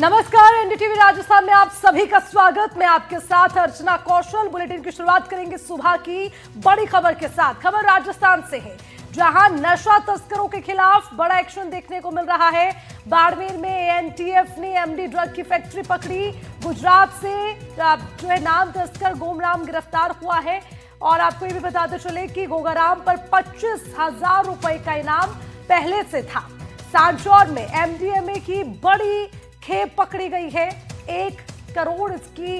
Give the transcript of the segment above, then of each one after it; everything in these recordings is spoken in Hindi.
नमस्कार, एनडीटीवी राजस्थान में आप सभी का स्वागत। मैं आपके साथ अर्चना कौशल। बुलेटिन की शुरुआत करेंगे सुबह की बड़ी खबर के साथ। खबर राजस्थान से है, जहां नशा तस्करों के खिलाफ बड़ा एक्शन देखने को मिल रहा है। बाड़मेर में एएनटीएफ ने एमडी ड्रग की फैक्ट्री पकड़ी। गुजरात से जो है नाम तस्कर गोमराम गिरफ्तार हुआ है। और आपको ये भी बताते चले कि गोगाराम पर 25,000 रुपए का इनाम पहले से था। सांचौर में एमडीएमए की बड़ी खेप पकड़ी गई है। 1 करोड़ इसकी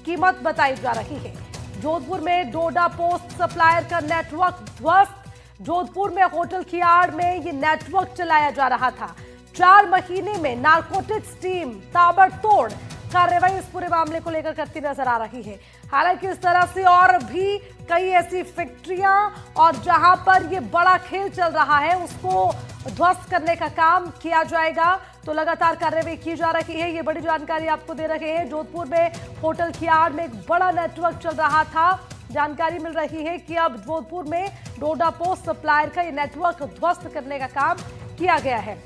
कीमत बताई जा रही है। जोधपुर में डोडा पोस्ट सप्लायर का नेटवर्क ध्वस्त। जोधपुर में होटल की आड़ में ये नेटवर्क चलाया जा रहा था। 4 महीने में नारकोटिक्स टीम ताबड़तोड़ कार्रवाई इस पूरे मामले को लेकर करती नजर आ रही है। हालांकि इस तरह से और भी कई ऐसी फैक्ट्रियां और जहां पर ये बड़ा खेल चल रहा है उसको ध्वस्त करने का काम किया जाएगा। तो लगातार कार्रवाई की जा रही है। ये बड़ी जानकारी आपको दे रहे हैं। जोधपुर में होटल की आड़ में एक बड़ा नेटवर्क चल रहा था। जानकारी मिल रही है कि अब जोधपुर में डोडा पोस्ट सप्लायर का ये नेटवर्क ध्वस्त करने का काम किया गया है।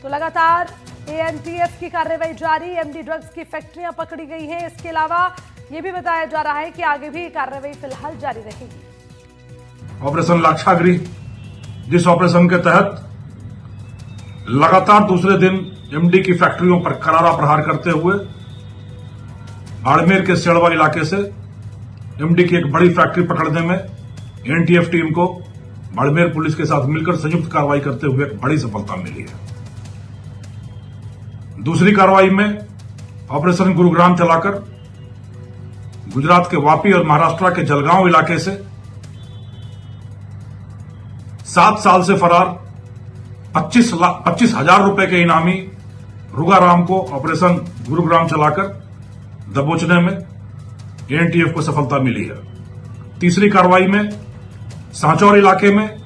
तो लगातार एएनटीएफ की कार्रवाई जारी। एमडी ड्रग्स की फैक्ट्रियां पकड़ी गई हैं। इसके अलावा ये भी बताया जा रहा है कि आगे भी कार्रवाई फिलहाल जारी रहेगी। ऑपरेशन लाक्षागृह, जिस ऑपरेशन के तहत लगातार दूसरे दिन एमडी की फैक्ट्रियों पर करारा प्रहार करते हुए बाड़मेर के सेड़वा इलाके से एमडी की एक बड़ी फैक्ट्री पकड़ने में एनटीएफ टीम को बाड़मेर पुलिस के साथ मिलकर संयुक्त कार्रवाई करते हुए एक बड़ी सफलता मिली है। दूसरी कार्रवाई में ऑपरेशन गुरुग्राम चलाकर गुजरात के वापी और महाराष्ट्र के जलगांव इलाके से 7 साल से फरार 25,000 रुपए के इनामी रुगाराम को ऑपरेशन गुरुग्राम चलाकर दबोचने में एएनटीएफ को सफलता मिली है। तीसरी कार्रवाई में सांचौर इलाके में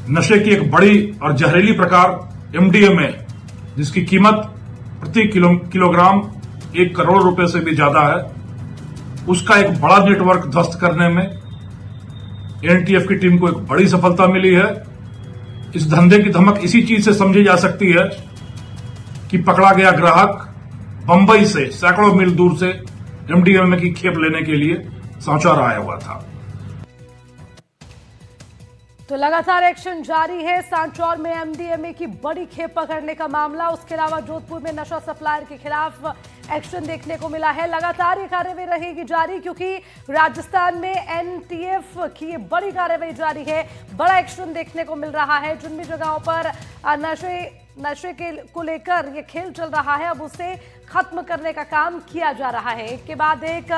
नशे की एक बड़ी और जहरीली प्रकार एमडीएमए, जिसकी कीमत प्रति किलोग्राम 1 करोड़ रुपए से भी ज्यादा है, उसका एक बड़ा नेटवर्क ध्वस्त करने में एएनटीएफ की टीम को एक बड़ी सफलता मिली है। इस धंधे की धमक इसी चीज से समझी जा सकती है कि पकड़ा गया ग्राहक बंबई से सैकड़ों मील दूर से एमडीएमए की खेप लेने के लिए सांचौर आया हुआ था। तो लगातार एक्शन जारी है। सांचौर में एमडीएमए की बड़ी खेप पकड़ने का मामला। उसके अलावा जोधपुर में नशा सप्लायर के खिलाफ एक्शन देखने को मिला है। लगातार ये कार्रवाई रहेगी जारी, क्योंकि राजस्थान में एनटीएफ की ये बड़ी कार्रवाई जारी है। बड़ा एक्शन देखने को मिल रहा है। जिन भी जगहों पर नशे को लेकर ये खेल चल रहा है, अब उसे खत्म करने का काम किया जा रहा है। एक के बाद एक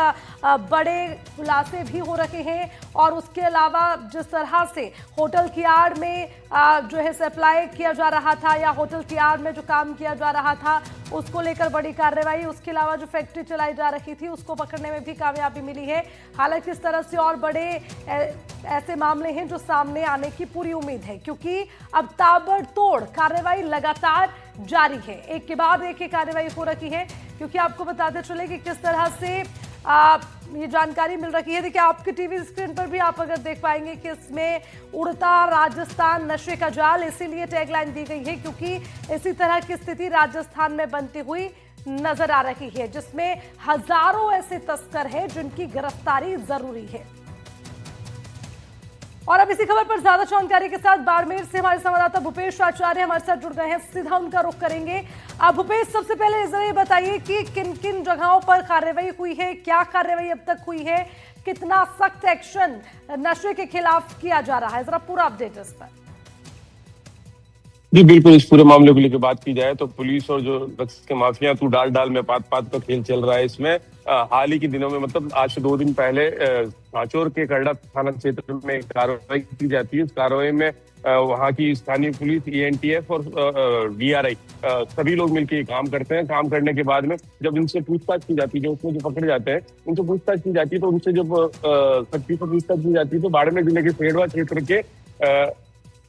बड़े खुलासे भी हो रहे हैं। और उसके अलावा जिस तरह से होटल की आड़ में जो है सप्लाई किया जा रहा था या होटल की आड़ में जो काम किया जा रहा था, उसको लेकर बड़ी कार्रवाई। उसके अलावा जो फैक्ट्री चलाई जा रही थी उसको पकड़ने में भी कामयाबी मिली है। हालांकि इस तरह से और बड़े ऐसे मामले हैं जो सामने आने की पूरी उम्मीद है, क्योंकि अब ताबड़तोड़ कार्रवाई लगातार जारी है। एक के बाद एक कार्रवाई हो रही है। क्योंकि आपको बताते चले कि किस तरह से ये जानकारी मिल रही है। देखिए, आपके टीवी स्क्रीन पर भी आप अगर देख पाएंगे कि इसमें उड़ता राजस्थान नशे का जाल, इसीलिए टैगलाइन दी गई है, क्योंकि इसी तरह की स्थिति राजस्थान में बनती हुई नजर आ रही है, जिसमें हजारों ऐसे तस्कर हैं जिनकी गिरफ्तारी जरूरी है। और अब इसी खबर पर ज्यादा जानकारी के साथ बाड़मेर से हमारे संवाददाता भूपेश आचार्य हमारे साथ जुड़ गए हैं। सीधा उनका रुख करेंगे। भूपेश, सबसे पहले जरा ये बताइए कि किन किन जगहों पर कार्रवाई हुई है, क्या कार्रवाई अब तक हुई है, कितना सख्त एक्शन नशे के खिलाफ किया जा रहा है, जरा पूरा अपडेट इस पर। जी बिल्कुल, इस पूरे मामले को लेकर बात की जाए तो पुलिस और जो ड्रग्स के माफिया तू डाल में पात का खेल चल रहा है। इसमें हाल ही के दिनों में, मतलब आज से 2 दिन पहले सांचौर के करड़ा थाना क्षेत्र में कार्रवाई की जाती है। इस कार्रवाई में वहां की स्थानीय पुलिस, एएनटीएफ और डीआरआई सभी लोग मिलकर काम करते हैं। काम करने के बाद में जब इनसे पूछताछ की जाती है, जो उसमें जो पकड़े जाते हैं उनसे पूछताछ की जाती है, तो उनसे जब सख्ती से पूछताछ की जाती है तो बाड़मेर जिले के सेड़वा क्षेत्र के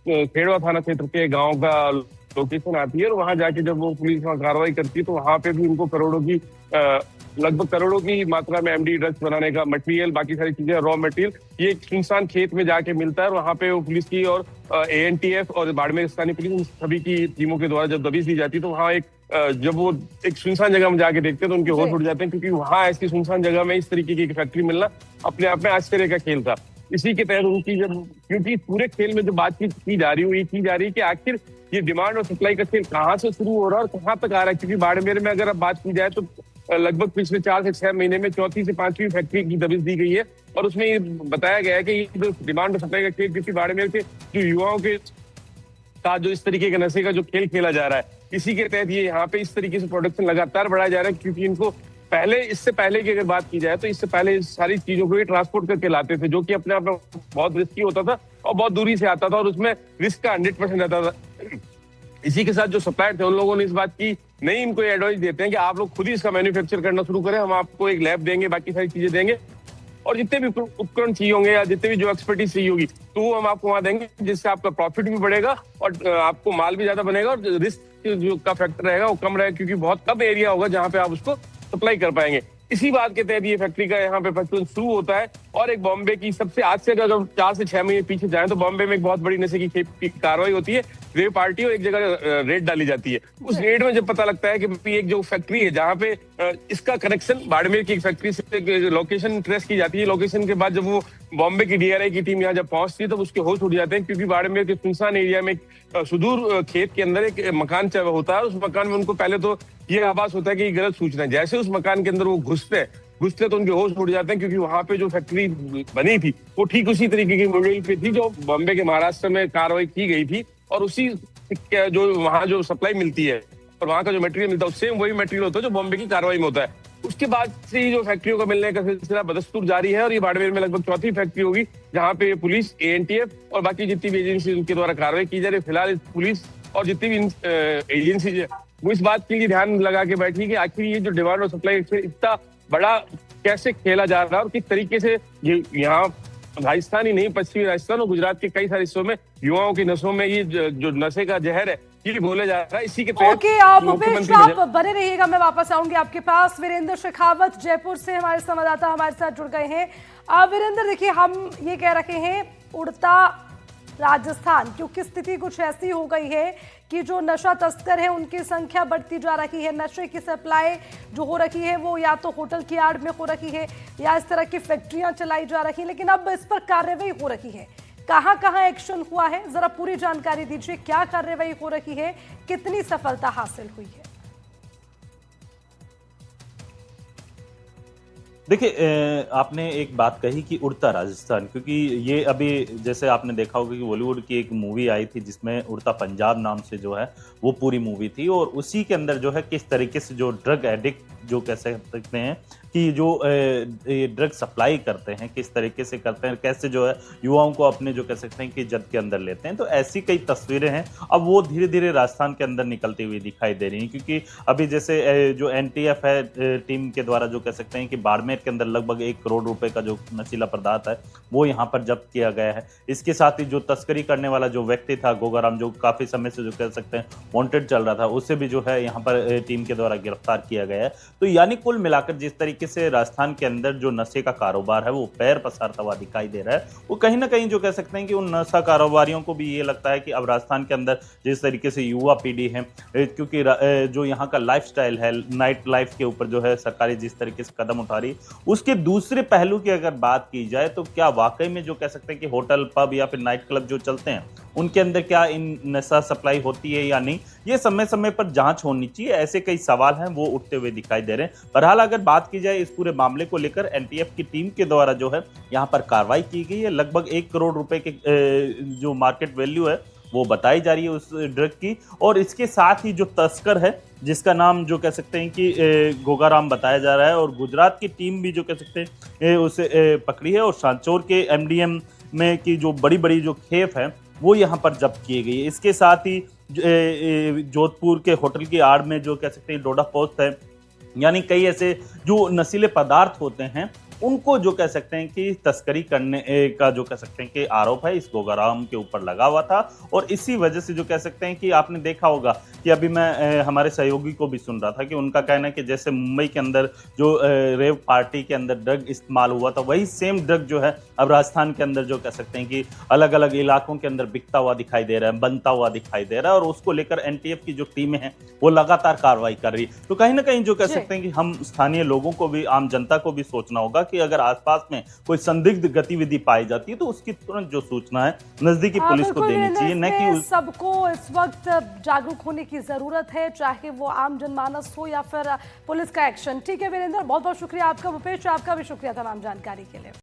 खेड़वा थाना क्षेत्र के गांव का लोकेशन आती है। और वहां जाके जब वो पुलिस वहां कार्रवाई करती है तो वहां पे भी उनको लगभग करोड़ों की मात्रा में एमडी ड्रग्स बनाने का मटेरियल, बाकी सारी चीजें, रॉ मटेरियल, ये एक सुनसान खेत में जाके मिलता है। और वहां पे वो पुलिस की और एएनटीएफ और बाड़मेर स्थानीय पुलिस, उन सभी की टीमों के द्वारा जब दबिश दी जाती है तो वहां एक जब वो एक सुनसान जगह में जाके देखते हैं तो उनके होश जी। उड़ जाते हैं, क्योंकि वहां ऐसी सुनसान जगह में इस तरीके की एक फैक्ट्री मिलना अपने आप में आश्चर्य का खेल था। इसी के तहत उनकी जब, क्योंकि पूरे खेल में जो बातचीत की जा रही है, की जा रही है कि आखिर ये डिमांड और सप्लाई का खेल कहाँ से शुरू हो रहा है और कहाँ तक आ रहा है। क्योंकि बाड़मेर में अगर अब बात की जाए तो लगभग पिछले 4 से 6 महीने में चौथी से 5वीं फैक्ट्री की दबिश दी गई है। और उसमें ये बताया गया है कि ये जो डिमांड और सप्लाई का खेल, क्योंकि बाड़मेर के जो युवाओं के साथ जो इस तरीके के नशे का जो खेल खेला जा रहा है, इसी के तहत ये यहाँ पे इस तरीके से प्रोडक्शन लगातार बढ़ाया जा रहा है। क्योंकि इनको पहले, इससे पहले की अगर बात की जाए तो इससे पहले इस सारी चीजों को ये ट्रांसपोर्ट करके लाते थे, जो कि अपने आप में बहुत रिस्की होता था और बहुत दूरी से आता था और उसमें रिस्क का 100% रहता था। इसी के साथ जो सप्लायर थे उन लोगों ने इस बात की नहीं, इनको एडवाइस देते हैं कि आप लोग खुद ही इसका मैन्युफैक्चर करना शुरू करें, हम आपको एक लैब देंगे, बाकी सारी चीजें देंगे और जितने भी उपकरण चाहिए होंगे या जितने भी जो एक्सपर्टीज चाहिए होगी तो वो हम आपको वहां देंगे, जिससे आपका प्रॉफिट भी बढ़ेगा और आपको माल भी ज्यादा बनेगा और रिस्क जो का फैक्टर रहेगा वो कम रहेगा, क्योंकि बहुत कम एरिया होगा जहां पे आप उसको सप्लाई कर पाएंगे। इसी बात के तहत ये फैक्ट्री का यहाँ पे फैक्ट्री शुरू होता है। और एक बॉम्बे की सबसे, आज से अगर 4 से 6 महीने पीछे जाए तो बॉम्बे में एक बहुत बड़ी नशे की कार्रवाई होती है, रेड पार्टी, और एक जगह रेड डाली जाती है। उस रेड में जब पता लगता है कि एक जो फैक्ट्री है जहाँ पे इसका कनेक्शन बाड़मेर की एक फैक्ट्री से लोकेशन ट्रेस की जाती है, लोकेशन के बाद जब वो बॉम्बे की डीआरआई की टीम यहाँ जब पहुंचती है तब उसके होश उड़ जाते हैं, क्योंकि बाड़मेर के सुनसान एरिया में सुदूर खेत के अंदर एक मकान होता है। उस मकान में उनको पहले तो ये आभास होता है कि गलत सूचना है। जैसे उस मकान के अंदर वो घुसते तो उनके होश उड़ जाते हैं, क्योंकि वहां पे जो फैक्ट्री बनी थी वो ठीक उसी तरीके की मॉडल पे थी जो बॉम्बे के महाराष्ट्र में कार्रवाई की गई थी। और उसी जो वहां जो सप्लाई मिलती है और वहां का जो मटेरियल मिलता है सेम वही मटेरियल होता है जो बॉम्बे की कार्रवाई में होता है। उसके बाद से ही जो फैक्ट्रियों का मिलने का सिलसिला बदस्तूर जारी है और ये बाड़मेर में लगभग चौथी फैक्ट्री होगी जहाँ पे पुलिस, एएनटीएफ और बाकी जितनी भी एजेंसी उनके द्वारा कार्रवाई की जा रही है। फिलहाल पुलिस और जितनी भी एजेंसी वो इस बात के लिए ध्यान लगा के बैठी कि आखिर ये जो डिमांड और सप्लाई इतना बड़ा कैसे खेला जा रहा है और किस तरीके से ये यहाँ राजस्थान ही नहीं, पश्चिमी राजस्थान और गुजरात के कई सारे हिस्सों में युवाओं की नसों में ये जो नशे का जहर है ये घोला जा रहा है। इसी के तहत ओके, आप भूपेश आप बने रहिएगा, मैं वापस आऊंगी आपके पास। वीरेंद्र शेखावत जयपुर से हमारे संवाददाता हमारे साथ जुड़ गए हैं। वीरेंद्र, देखिए, हम ये कह रहे हैं उड़ता राजस्थान, क्योंकि स्थिति कुछ ऐसी हो गई है कि जो नशा तस्कर है उनकी संख्या बढ़ती जा रही है, नशे की सप्लाई जो हो रही है वो या तो होटल की आड़ में हो रही है या इस तरह की फैक्ट्रियां चलाई जा रही हैं, लेकिन अब इस पर कार्रवाई हो रही है। कहां कहां एक्शन हुआ है, जरा पूरी जानकारी दीजिए, क्या कार्रवाई हो रही है, कितनी सफलता हासिल हुई है? देखिए, आपने एक बात कही कि उड़ता राजस्थान, क्योंकि ये अभी जैसे आपने देखा होगा कि बॉलीवुड की एक मूवी आई थी जिसमें उड़ता पंजाब नाम से जो है वो पूरी मूवी थी, और उसी के अंदर जो है किस तरीके से जो ड्रग एडिक्ट जो कह सकते हैं कि जो ड्रग सप्लाई करते हैं किस तरीके से करते हैं, कैसे जो है युवाओं को अपने जो कह सकते हैं कि जद के अंदर लेते हैं, तो ऐसी कई तस्वीरें हैं अब वो धीरे धीरे राजस्थान के अंदर निकलती हुई दिखाई दे रही हैं। क्योंकि अभी जैसे जो एनटीएफ है टीम के द्वारा जो कह सकते हैं कि बाड़मेर के अंदर लगभग 1 करोड़ रुपए का जो नशीला पदार्थ है वो यहाँ पर जब्त किया गया है। इसके साथ ही जो तस्करी करने वाला जो व्यक्ति था गोगाराम, जो काफी समय से जो कह सकते हैं वांटेड चल रहा था, उसे भी जो है यहाँ पर टीम के द्वारा गिरफ्तार किया गया है। तो यानी कुल मिलाकर जिस तरीके से राजस्थान के अंदर जो नशे का कारोबार है वो पैर पसारता हुआ दिखाई दे रहा है, वो कहीं ना कहीं जो कह सकते हैं कि उन नशा कारोबारियों को भी ये लगता है कि अब राजस्थान के अंदर जिस तरीके से युवा पीढ़ी है, क्योंकि जो यहाँ का लाइफस्टाइल है, नाइट लाइफ के ऊपर जो है सरकारी जिस तरीके से कदम उठा रही, उसके दूसरे पहलू की अगर बात की जाए तो क्या वाकई में जो कह सकते हैं कि होटल, पब या फिर नाइट क्लब जो चलते हैं उनके अंदर क्या इन नशा सप्लाई होती है या नहीं, ये समय समय पर जांच होनी चाहिए। ऐसे कई सवाल हैं वो उठते हुए दिखाई दे रहे हैं। बहरहाल अगर बात की जाए इस पूरे मामले को लेकर एनटीएफ की टीम के द्वारा जो है यहाँ पर कार्रवाई की गई है। लगभग 1 करोड़ रुपए के जो मार्केट वैल्यू है वो बताई जा रही है उस ड्रग की, और इसके साथ ही जो तस्कर है जिसका नाम जो कह सकते हैं कि गोगाराम बताया जा रहा है, और गुजरात की टीम भी जो कह सकते हैं उसे पकड़ी है, और सांचौर के एमडीएम में की जो बड़ी बड़ी जो खेप है वो यहाँ पर जब्त किए गई है। इसके साथ ही जोधपुर के होटल की आड़ में जो कह सकते हैं डोडा पोस्ट है, यानी कई ऐसे जो नशीले पदार्थ होते हैं उनको जो कह सकते हैं कि तस्करी करने का जो कह सकते हैं कि आरोप है इस गोगाराम के ऊपर लगा हुआ था। और इसी वजह से जो कह सकते हैं कि आपने देखा होगा कि अभी मैं हमारे सहयोगी को भी सुन रहा था कि उनका कहना है कि जैसे मुंबई के अंदर जो रेव पार्टी के अंदर ड्रग इस्तेमाल हुआ था, वही सेम ड्रग जो है अब राजस्थान के अंदर जो कह सकते हैं कि अलग अलग इलाकों के अंदर बिकता हुआ दिखाई दे रहा है, बनता हुआ दिखाई दे रहा है। और उसको लेकर एनटीएफ की जो टीमें हैं वो लगातार कार्रवाई कर रही है। तो कहीं ना कहीं जो कह सकते हैं कि हम स्थानीय लोगों को भी, आम जनता को भी सोचना होगा कि अगर आसपास में कोई संदिग्ध गतिविधि पाई जाती है तो उसकी तुरंत जो सूचना है नजदीकी पुलिस को देनी चाहिए, न कि सबको इस वक्त जागरूक होने की जरूरत है, चाहे वो आम जनमानस हो या फिर पुलिस का एक्शन। ठीक है वीरेंद्र, बहुत बहुत शुक्रिया आपका। भूपेश, आपका भी शुक्रिया तमाम जानकारी के लिए।